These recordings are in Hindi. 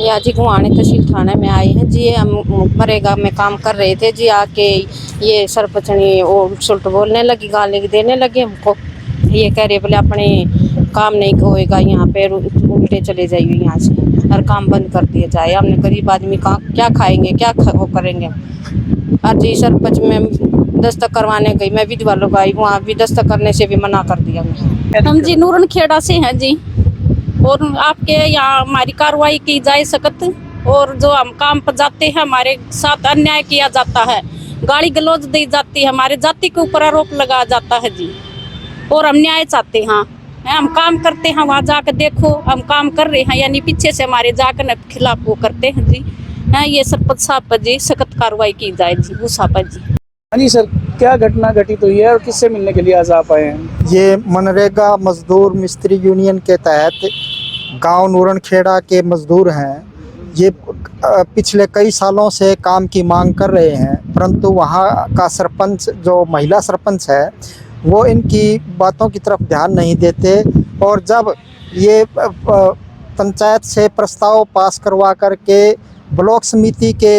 या जी गुआने तहसील थाने में आए हैं जी। हम मरेगा में काम कर रहे थे जी। आके ये सरपंचनी वो सुलट बोलने लगी, गाली देने लगी हमको। ये कह रहे बोले अपने काम नहीं होएगा यहाँ पे, उल्टे चले जाइए यहाँ से और काम बंद कर दिया जाए। हमने गरीब आदमी कहाँ क्या खाएंगे, क्या वो करेंगे। और जी सरपंच में दस्तक करवाने गई, मैं विधवा लोग आई, वहाँ भी दस्तक करने से भी मना कर दिया। हम जी नूरन खेड़ा से हैं जी, और आपके यहाँ हमारी कार्रवाई की जाए सख्त। और जो हम काम पर जाते हैं हमारे साथ अन्याय किया जाता है, गाली गलौज दी जाती है, हमारे जाति के ऊपर आरोप लगाया जाता है जी। और हम न्याय चाहते हैं। हम काम करते हैं, वहाँ जाकर देखो हम काम कर रहे हैं, यानी पीछे से हमारे जाकर खिलाफ वो करते हैं जी। ये सरपंच साहब पर जी सख्त कार्रवाई की जाए जी, गुस्सा पर जी। हाँ जी सर, क्या घटना घटित हुई है और किससे मिलने के लिए आज आप आए हैं? ये मनरेगा मजदूर मिस्त्री यूनियन के तहत गांव नूरनखेड़ा के मजदूर हैं। ये पिछले कई सालों से काम की मांग कर रहे हैं, परंतु वहाँ का सरपंच जो महिला सरपंच है वो इनकी बातों की तरफ ध्यान नहीं देते। और जब ये पंचायत से प्रस्ताव पास करवा करके ब्लॉक समिति के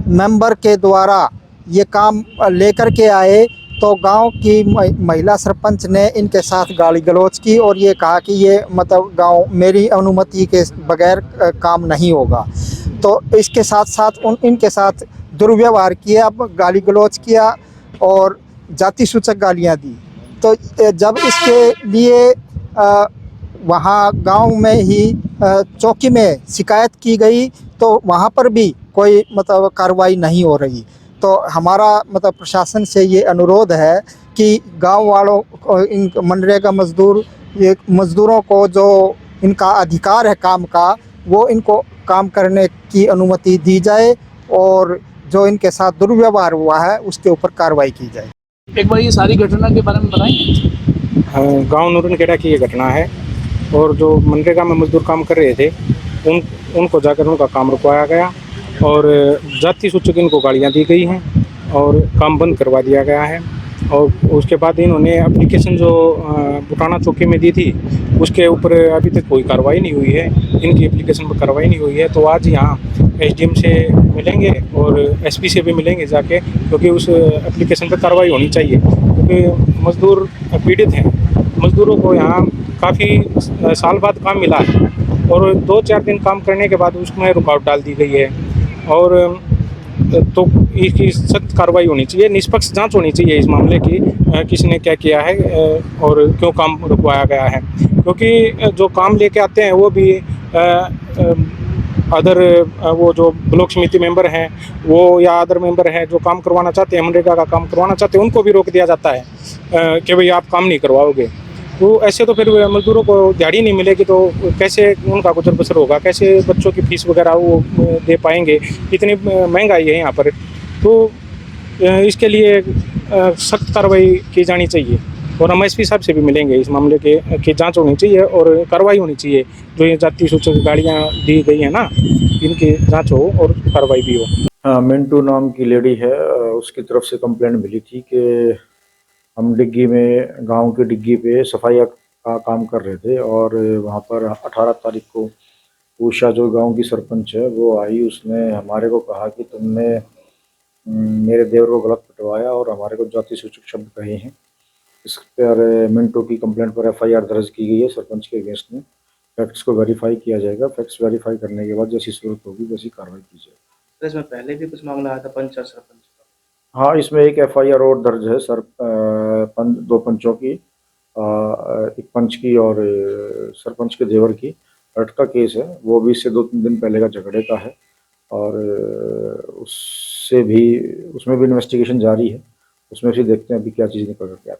मेंबर के द्वारा ये काम लेकर के आए, तो गांव की महिला सरपंच ने इनके साथ गाली गलौज की और ये कहा कि ये मतलब गांव मेरी अनुमति के बगैर काम नहीं होगा। तो इसके साथ साथ इनके साथ दुर्व्यवहार किया, गाली गलौज किया और जाति सूचक गालियां दी। तो जब इसके लिए वहाँ गांव में ही चौकी में शिकायत की गई, तो वहाँ पर भी कोई मतलब कार्रवाई नहीं हो रही। तो हमारा मतलब प्रशासन से ये अनुरोध है कि गांव वालों को, इन मनरेगा मजदूरों को जो इनका अधिकार है काम का, वो इनको काम करने की अनुमति दी जाए और जो इनके साथ दुर्व्यवहार हुआ है उसके ऊपर कार्रवाई की जाए। एक बार ये सारी घटना के बारे में बताएं। गांव नूरनखेड़ा की ये घटना है, और जो मनरेगा में मजदूर काम कर रहे थे उनको जाकर उनका काम रुकवाया गया और जाति सूचक इनको गालियां दी गई हैं और काम बंद करवा दिया गया है। और उसके बाद इन्होंने एप्लीकेशन जो बुटाना चौकी में दी थी उसके ऊपर अभी तक कोई कार्रवाई नहीं हुई है, इनकी एप्लीकेशन पर कार्रवाई नहीं हुई है। तो आज यहाँ एसडीएम से मिलेंगे और एसपी से भी मिलेंगे जाके, क्योंकि उस एप्लीकेशन पर कार्रवाई होनी चाहिए, क्योंकि मजदूर पीड़ित हैं। मजदूरों को यहाँ काफ़ी साल बाद काम मिला है और 2-4 दिन काम करने के बाद उसमें रुकावट डाल दी गई है। और तो इसकी सख्त कार्रवाई होनी चाहिए, निष्पक्ष जांच होनी चाहिए इस मामले की, किसने क्या किया है और क्यों काम रुकवाया गया है। क्योंकि जो काम लेके आते हैं वो भी अदर वो जो ब्लॉक समिति मेंबर हैं वो या अदर मेंबर हैं जो काम करवाना चाहते हैं, मनरेगा का काम करवाना चाहते हैं, उनको भी रोक दिया जाता है कि भाई आप काम नहीं करवाओगे। तो ऐसे तो फिर मजदूरों को दिहाड़ी नहीं मिलेगी, तो कैसे उनका गुजर बसर होगा, कैसे बच्चों की फीस वगैरह वो दे पाएंगे, इतनी महंगाई है यहाँ पर। तो इसके लिए सख्त कार्रवाई की जानी चाहिए और हम एसपी साहब से भी मिलेंगे। इस मामले की जांच होनी चाहिए और कार्रवाई होनी चाहिए। जो ये जाति सूचक गाड़ियाँ दी गई हैं ना, इनकी जांच हो और कार्रवाई भी हो। हाँ, मिंटू नाम की लेडी है, उसकी तरफ से कंप्लेंट मिली थी कि हम डिग्गी में, गांव की डिग्गी पे सफाई का काम कर रहे थे और वहाँ पर 18 तारीख को उषा जो गांव की सरपंच है वो आई। उसने हमारे को कहा कि तुमने मेरे देवर को गलत पिटवाया और हमारे को जाति सूचक शब्द कहे हैं। इस पर मिंटू की कंप्लेंट पर एफआईआर दर्ज की गई है सरपंच के अगेंस्ट में। फैक्ट्स को वेरीफाई किया जाएगा, फैक्ट्स वेरीफाई करने के बाद जैसी सूरत होगी वैसी कार्रवाई की जाएगी। इसमें पहले भी कुछ मामला आया था पंच और सरपंच का? हाँ, इसमें एक एफआईआर और दर्ज है सर, 2 पंचों की, एक पंच की और सरपंच के देवर की। अटका केस है, वो भी इससे 2-3 दिन पहले का झगड़े का है और उसमें भी इन्वेस्टिगेशन जारी है। उसमें से देखते हैं अभी क्या चीज़ निकल कर के आती है।